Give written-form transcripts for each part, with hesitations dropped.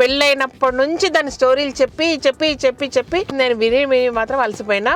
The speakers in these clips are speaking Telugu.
పెళ్ళైనప్పటి నుంచి దాని స్టోరీలు చెప్పి చెప్పి చెప్పి చెప్పి నేను విని మాత్రం అలసిపోయినా.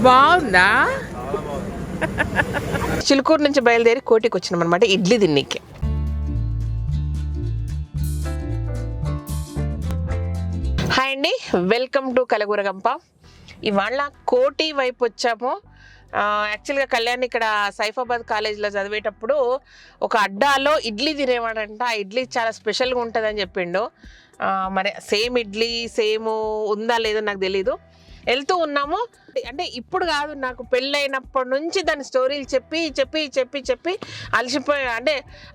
బాగుందా? చిలుకూరు నుంచి బయలుదేరి కోటికి వచ్చినాం అనమాట ఇడ్లీ తిన్నికి. హాయ్ అండి, వెల్కమ్ టు కలగూర గంప. ఇవాళ కోటి వైపు వచ్చాము. యాక్చువల్గా కళ్యాణ్ ఇక్కడ సైఫాబాద్ కాలేజ్లో చదివేటప్పుడు ఒక అడ్డాలో ఇడ్లీ తినేవాడంట. ఆ ఇడ్లీ చాలా స్పెషల్గా ఉంటుందని చెప్పిండు. మరి సేమ్ ఇడ్లీ సేమ్ ఉందా లేదో నాకు తెలీదు. వెళ్తూ ఉన్నాము, అంటే ఇప్పుడు కాదు, నాకు పెళ్ళైనప్పటి నుంచి దాని స్టోరీలు చెప్పి చెప్పి చెప్పి చెప్పి అలసిపోయా. అంటే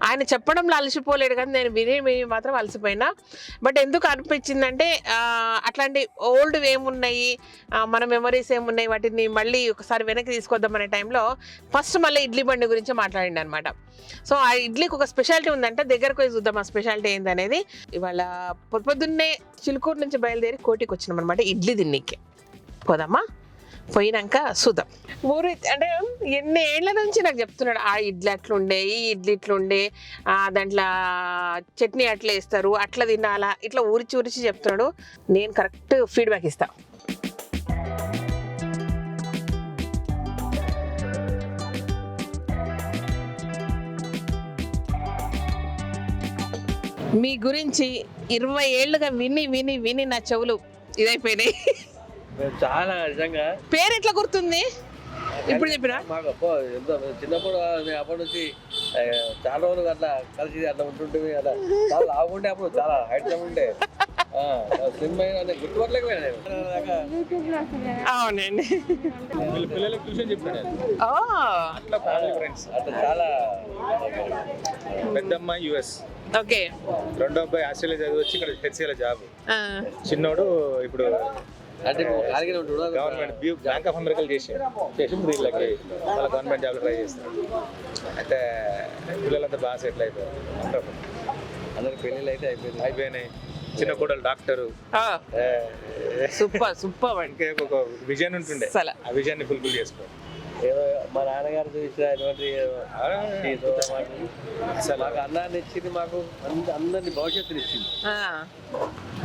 ఆయన చెప్పడంలో అలసిపోలేడు కానీ నేను విని మాత్రం అలసిపోయినా. బట్ ఎందుకు అనిపించిందంటే అట్లాంటి ఓల్డ్ ఏమున్నాయి, మన మెమరీస్ ఏమున్నాయి, వాటిని మళ్ళీ ఒకసారి వెనక్కి తీసుకొద్దామనే టైంలో ఫస్ట్ మళ్ళీ ఇడ్లీ బండి గురించి మాట్లాడిండు అనమాట. సో ఆ ఇడ్లీకి ఒక స్పెషాలిటీ ఉందంటే దగ్గరకు పోయి చూద్దాం ఆ స్పెషాలిటీ ఏందనేది. ఇవాళ పొద్దున్నే చిలుకూరు నుంచి బయలుదేరి కోటికి వచ్చినాం అనమాట ఇడ్లీ తిన్నికి. పోదామా? పోయినాక చూద్దాం. ఊరి అంటే ఎన్ని ఏళ్ల నుంచి నాకు చెప్తున్నాడు, ఆ ఇడ్లీ అట్లుండే, ఈ ఇడ్లీ ఇట్లుండే, దాంట్లో చట్నీ అట్లా వేస్తారు, అట్లా తినాలా, ఇట్లా ఊరిచి ఊరిచి చెప్తున్నాడు. నేను కరెక్ట్ ఫీడ్బ్యాక్ ఇస్తా. మీ గురించి 20 ఏళ్ళుగా విని విని విని నా చెవులు ఇదైపోయినాయి. చాలా నిజంగా. పేరు ఎట్లా గుర్తుంది ఇప్పుడు చెప్పినా? మాకు చిన్నప్పుడు అప్పటి నుంచి చాలా రోజులు అట్లా కలిసి అట్లా ఉంటుంటే అట్లా చాలా లాగుండే, అప్పుడు చాలా హైట్ ఉండే, స్లిమ్ అయినా గుర్తుపట్టలేకపోయినా. అవునండి, అట్లా చాలా. పెద్దమ్మ యుఎస్, ఓకే, రెండో అబ్బాయి ఆస్ట్రేలియా చదివి వచ్చి ఇక్కడ హెచ్సిఎల్ జాబ్, చిన్నోడు ఇప్పుడు అంటే గవర్నమెంట్ బ్యాంక్ ఆఫ్ అమెరికా చేసి వీళ్ళకి వాళ్ళ గవర్నమెంట్ జాబ్లో ట్రై చేస్తారు. అయితే పిల్లలంతా బాగా సెటిల్ అయిపోయారు. అందరికి పెళ్ళిళ్ళు అయితే అయిపోయినాయి. చిన్న కోడలు డాక్టరు. Super super. అంటే ఒక విజన్ ఉంటుండే, ఆ విజన్ ని ఫుల్ఫిల్ చేసుకోవాలి. ఏదో మా నాన్నగారు చూసినటువంటి మాకు అన్నాన్ని ఇచ్చింది, మాకు అందరినీ భవిష్యత్తుని ఇచ్చింది.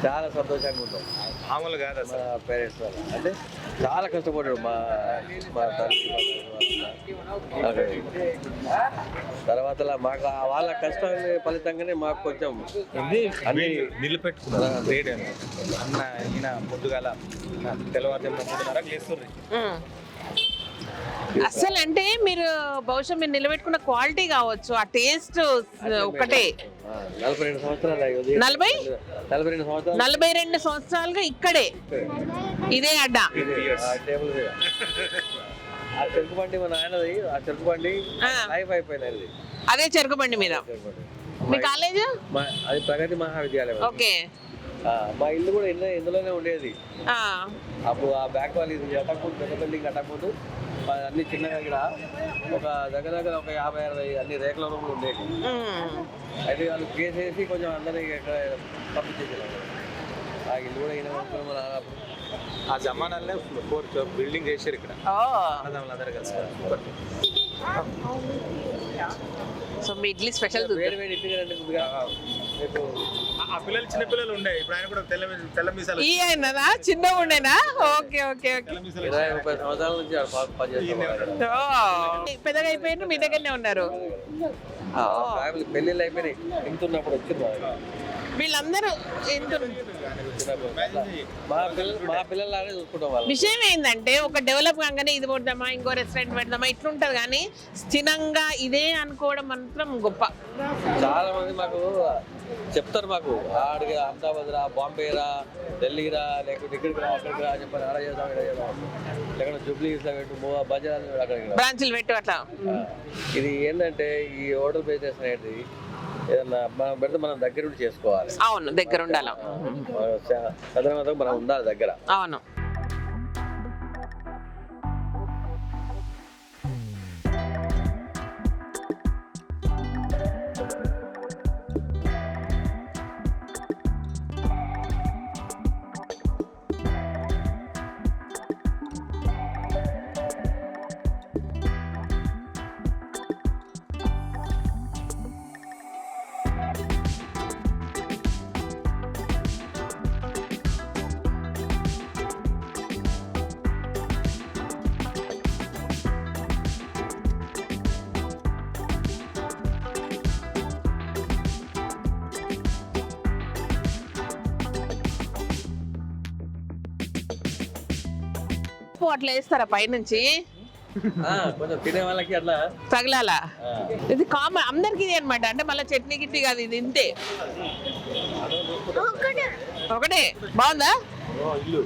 చాలా సంతోషంగా ఉంటాం. మామూలు కాదు మా పేరెంట్స్ వాళ్ళు అంటే చాలా కష్టపడ్డాడు మా తల్లి. తర్వాత మాకు వాళ్ళ కష్టాన్ని ఫలితంగానే మాకు కొంచెం అన్ని నిలబెట్టుకున్నారు. గ్రేట్ అన్న ఈయన పొద్దుగాల తెల్లవారు చేస్తుంది. అసలు అంటే మీరు బహుశా మీరు నిలబెట్టుకున్న క్వాలిటీ కావచ్చు, ఆ టేస్ట్ ఒకటే. 42 సంవత్సరాలు 42 సంవత్సరాలుగా ఇక్కడే ఇదే అడ్డా. టేబుల్ మీద ఆ చెరుకు బండి మా నాయనది, ఆ చెరుకు బండి లైఫ్ అయిపోయినది. అదే చెరుకు బండి మీద. మీ కాలేజ్ అది ప్రగతి మహావిద్యాలయం. ఓకే. మా ఇల్లు కూడా ఇందులోనే ఉండేది. అప్పుడు ఆ బ్యాక్ వాళ్ళు ఇది కట్టకపోతే, పెద్ద బిల్డింగ్ కట్టకపోతే అన్ని చిన్నగా ఇక్కడ ఒక దగ్గర ఒక 50-60 అన్ని రేకుల రూములు ఉండేవి. అయితే వాళ్ళు కేసేసి కొంచెం అందరినీ పంపించేసారు. ఆ ఇల్లు కూడా ఈయన మన ఆ జమానాలనే 4 బిల్డింగ్ చేశారు ఇక్కడ అందరూ కలిసి. సో మీ ఇడ్లీ స్పెషల్. వేడి వేడి ఇడ్లీ ఆ పిల్లలు చిన్న పిల్లలు ఉండే, ఇప్పుడు ఆయన కూడా తెల్ల మీసాలు. ఈయనదా చిన్న ఉండేనా? Okay okay okay. 20-30 సంవత్సరాల నుంచి పనిచేస్తారు. పెద్దగా అయిపోయిన మీ దగ్గరనే ఉన్నారు. పెళ్ళిళ్ళు అయిపోయినాయి, తింటున్నప్పుడు వచ్చింది వీళ్ళందరూ. మా పిల్లలాగే చూసుకుంటాం వాళ్ళు. విషయం ఏంటంటే ఒక డెవలప్ కాగానే ఇది పెడదామా, ఇంకో రెస్టారెంట్ పెడదామా, ఇట్లుంటది. కానీ స్థిరంగా ఇదే అనుకోవడం మాత్రం గొప్ప. చాలా మంది మాకు చెప్తారు, మాకు ఆడికి అహ్మదాబాద్ రా, బాంబే రా, ఢిల్లీ రా, లేకపోతే ఇక్కడికి రా, అక్కడికి రా అని చెప్పారు. ఆడ చేద్దాం, ఇక్కడ చేద్దాం, లేకపోతే జూబ్లీస్ లో పెట్టు, బజార్ అక్కడికి బ్రాంచ్లు పెట్టు అట్లా. ఇది ఏంటంటే ఈ హోటల్ బిజినెస్ అనేది ఏదన్నా మనం పెడితే మనం దగ్గర ఉండి చేసుకోవాలి. అవును, దగ్గర ఉండాలి. మనం ఉండాలి దగ్గర. అవును. అట్లా వేస్తారా పైనుంచి కొంచెం తినే వాళ్ళకి అట్లా తగలాలా? ఇది కామన్ అందరికి ఇది అనమాట. అంటే మళ్ళీ చట్నీ గిట్నీ కాదు, ఇది ఇంతే. ఒకటే బాగుందా? ఇల్లు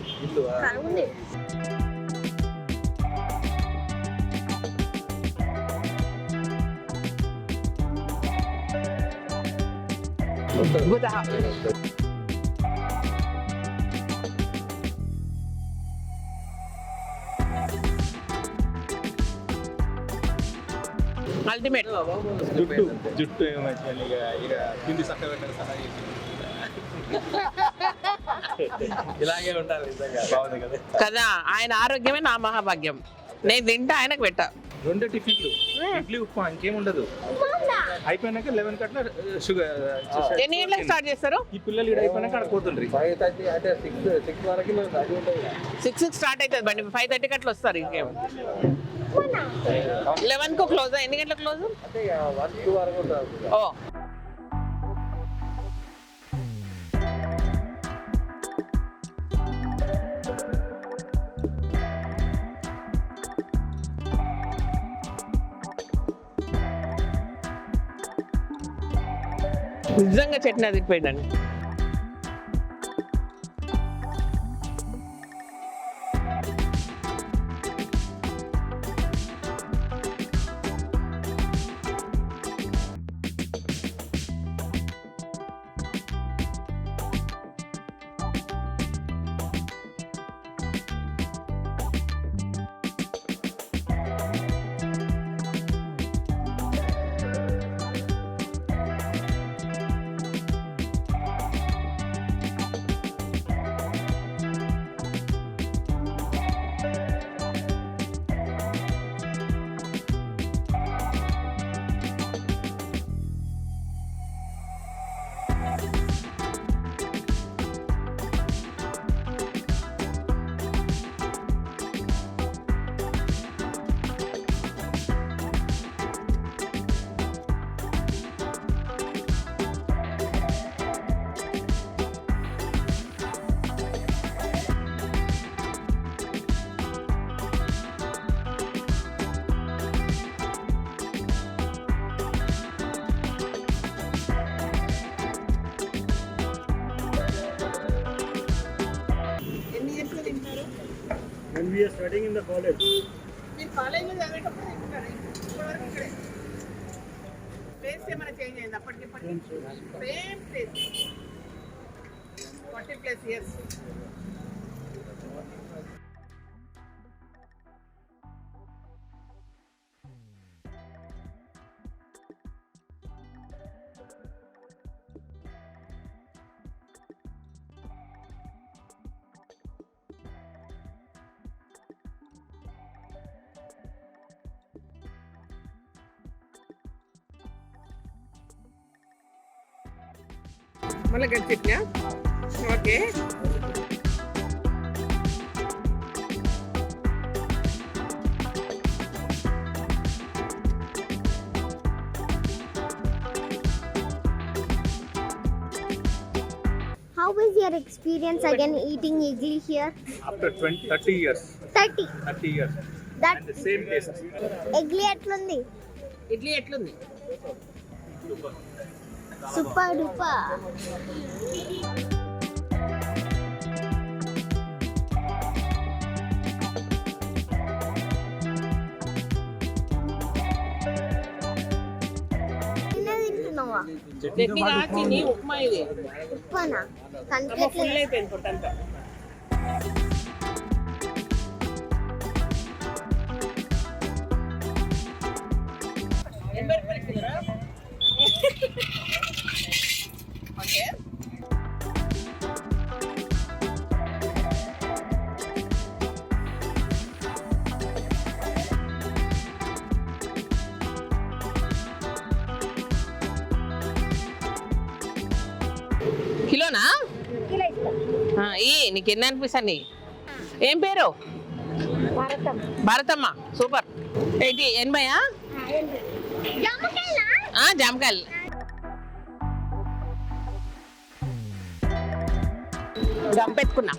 అల్టిమేట్. జుట్టు ఇక పిండి చక్క పెట్టాలి సహా ఇలాగే ఉండాలి నిజంగా. బాగుంది కదా కదా, ఆయన ఆరోగ్యమే నా మహాభాగ్యం. నేను తింటా, ఆయనకు పెట్టా. 2 టిఫిన్లు, ఇడ్లీ ఉప్మా, ఇంకేం ఉండదు. అయిపోయినాక 11 కట్ల షుగర్. ఎన్ని గంటలకు స్టార్ట్ చేస్తారు? ఈ పిల్లలు ఇక్కడ అయిపోయినాక అక్కడ పోతుండ్రి. 5:30 అంటే 6 వరకు మేము అది ఉంటుంది. 6 స్టార్ట్ అవుతుంది బండి, 5:30 అట్లా వస్తారు. ఇంకేం 11కు క్లోజ్. ఎన్ని గంటలకు క్లోజ్? అంటే 1-2 వరకు ఉంటుంది. ఓ నిజంగా chutney అదిరిపోయిందండి. When we are studying in the college. మీరు కాలేజీలో చదివేటప్పుడు తింటున్నారు, ఇప్పటివరకు ఇక్కడే. ప్లేస్ ఏమైనా చేంజ్ అయింది అప్పటికి సేమ్ ప్లేస్? 40+ years. మళ్ళీ గడిచిట్నా? Okay. How was your experience again eating idli here? After 30 years. 30 years. That And the same taste. idli ఎట్లుంది? ఇడ్లీ ఎట్లుంది? Super duper. తింటున్నావా? చట్నీ కాచి నీ ఉప్మా ఇది. ఉప్మానా? ఫుల్ కనిపించట్లేదు. అయిపోయింది పొట్టంతా. ఓకే. కిలోనా? నీకు ఎన్ని అనిపిస్తాను? ఏం పేరు? భారతమ్మ. సూపర్. 80 జామకాయలు. గంపెత్తుకున్నా.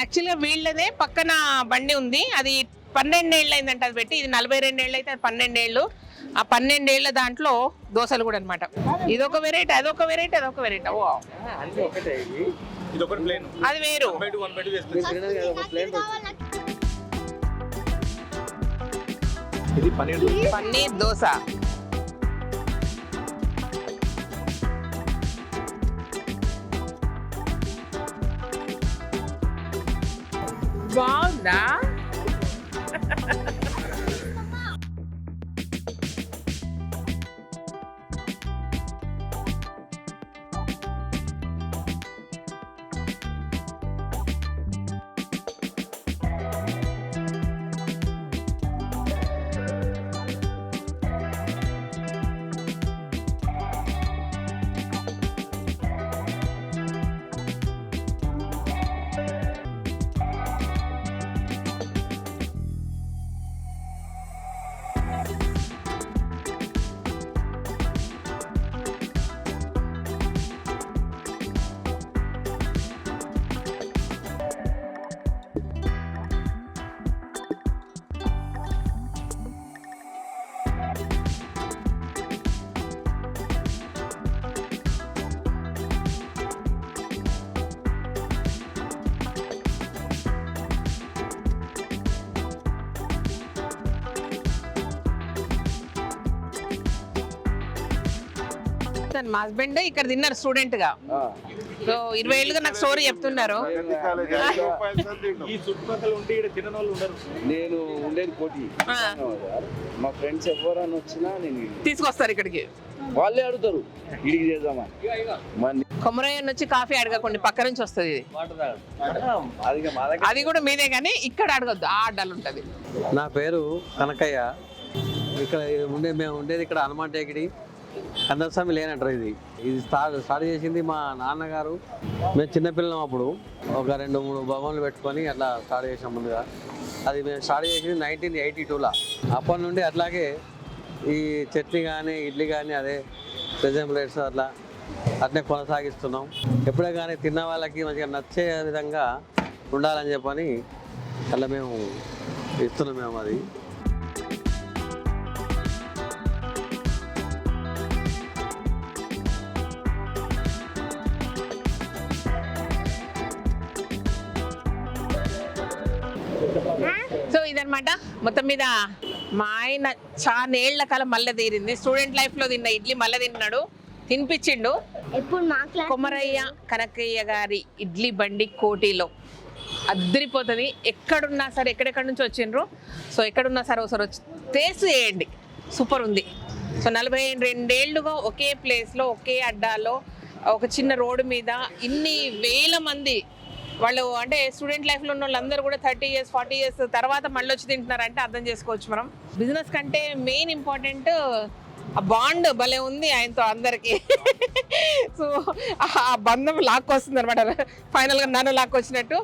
యాక్చువల్గా వీళ్ళదే పక్కన బండి ఉంది, అది 12 ఏళ్ళు అయిందంట అది పెట్టి. ఇది 42 ఏళ్ళు అయితే అది 12 ఏళ్ళు. ఆ 12 ఏళ్ళ దాంట్లో దోశలు కూడా అనమాట. ఇదొక వెరైటీ, అదొక వెరైటీ, అదొక వెరైటీ. ఓ అన్ని ఒకటే ఇది. ఇది ఒకటి ప్లేన్, అది వేరు. 1/2 మీరు తినడానికి అది ఒక ప్లేన్ ఇది పన్నీర్ పన్నీర్ దోశ. బాగుందా? మా హస్బెండ్ ఇక్కడ తిన్నారు స్టూడెంట్ గా. సో 20 ఏళ్ళుగా నాకు స్టోరీ చెప్తున్నారు. ఈ చుట్టుపక్కల ఉంటే ఇక్కడ తినని వాళ్ళు ఉండరు. నేను ఉండేది కోటి. మా ఫ్రెండ్స్ ఎవరైనా వచ్చినా నేను తీసుకొస్తారు ఇక్కడికి, వాళ్ళే అడుగుతారు ఇడికి చేద్దామని. కొమరయ్య వచ్చి కాఫీ అడగకండి, పక్క నుంచి వస్తుంది ఇది. అది కూడా మీదే కానీ ఇక్కడ అడగద్దు, ఆ అడ్డాలు ఉంటది. నా పేరు కనకయ్య. ఇక్కడ మేము ఉండేది ఇక్కడ హనుమాన్ టేకిడి. కందస్వామి లేనంటారు. ఇది స్టార్ట్ చేసింది మా నాన్నగారు. మేము చిన్నపిల్లం అప్పుడు ఒక 2-3 భవన్లు పెట్టుకొని అట్లా స్టార్ట్ చేసాం ముందుగా. అది మేము స్టార్ట్ చేసింది 1982లో. అప్పటి నుండి అట్లాగే ఈ చట్నీ కానీ ఇడ్లీ కానీ అదే ప్రెజెంప్లేట్స్ అట్లే కొనసాగిస్తున్నాం. ఎప్పుడే కానీ తిన్న వాళ్ళకి మంచిగా నచ్చే విధంగా ఉండాలని చెప్పని అట్లా మేము ఇస్తున్నాం మేము అది. సో ఇదనమాట మొత్తం మీద మా ఆయన చాలా ఏళ్ల కాలం మళ్ళీ తీరింది. స్టూడెంట్ లైఫ్ లో తిన్న ఇడ్లీ మళ్ళీ తిన్నాడు, తినిపించిండు. ఎప్పుడు మా క్లాస్ కొమరయ్య కనకయ్య గారి ఇడ్లీ బండి కోటిలో అద్దరిపోతుంది. ఎక్కడున్నా సరే, ఎక్కడెక్కడి నుంచి వచ్చిండ్రు, సో ఎక్కడున్నా సరే ఒకసారి వచ్చి టేస్ట్ చేయండి, సూపర్ ఉంది. సో 42 ఏళ్ళుగా ఒకే ప్లేస్లో ఒకే అడ్డాలో ఒక చిన్న రోడ్డు మీద ఇన్ని వేల మంది వాళ్ళు, అంటే స్టూడెంట్ లైఫ్లో ఉన్న వాళ్ళందరూ కూడా 30 years 40 years తర్వాత మళ్ళీ వచ్చి తింటున్నారంటే అర్థం చేసుకోవచ్చు మనం. బిజినెస్ కంటే మెయిన్ ఇంపార్టెంట్ ఆ బాండ్ భలే ఉంది ఆయనతో అందరికీ. సో ఆ బంధం లాక్కొస్తుంది అనమాట. ఫైనల్గా నన్ను లాక్కొచ్చినట్టు,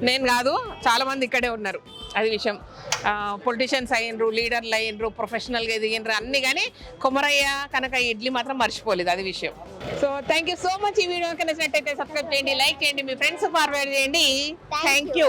నేను కాదు, చాలా మంది ఇక్కడే ఉన్నారు. అది విషయం. పొలిటీషియన్స్ అయ్యిండ్రు, లీడర్లు అయ్యిండ్రు, ప్రొఫెషనల్గా ఎదిగినరు అన్ని, కానీ కొమరయ్య కనుక ఇడ్లీ మాత్రం మర్చిపోలేదు, అది విషయం. So thank you so much. ఈ వీడియో కనుక నచ్చినట్టయితే సబ్స్క్రైబ్ చేయండి, లైక్ చేయండి, మీ ఫ్రెండ్స్ ఫార్వర్డ్ చేయండి. Thank you.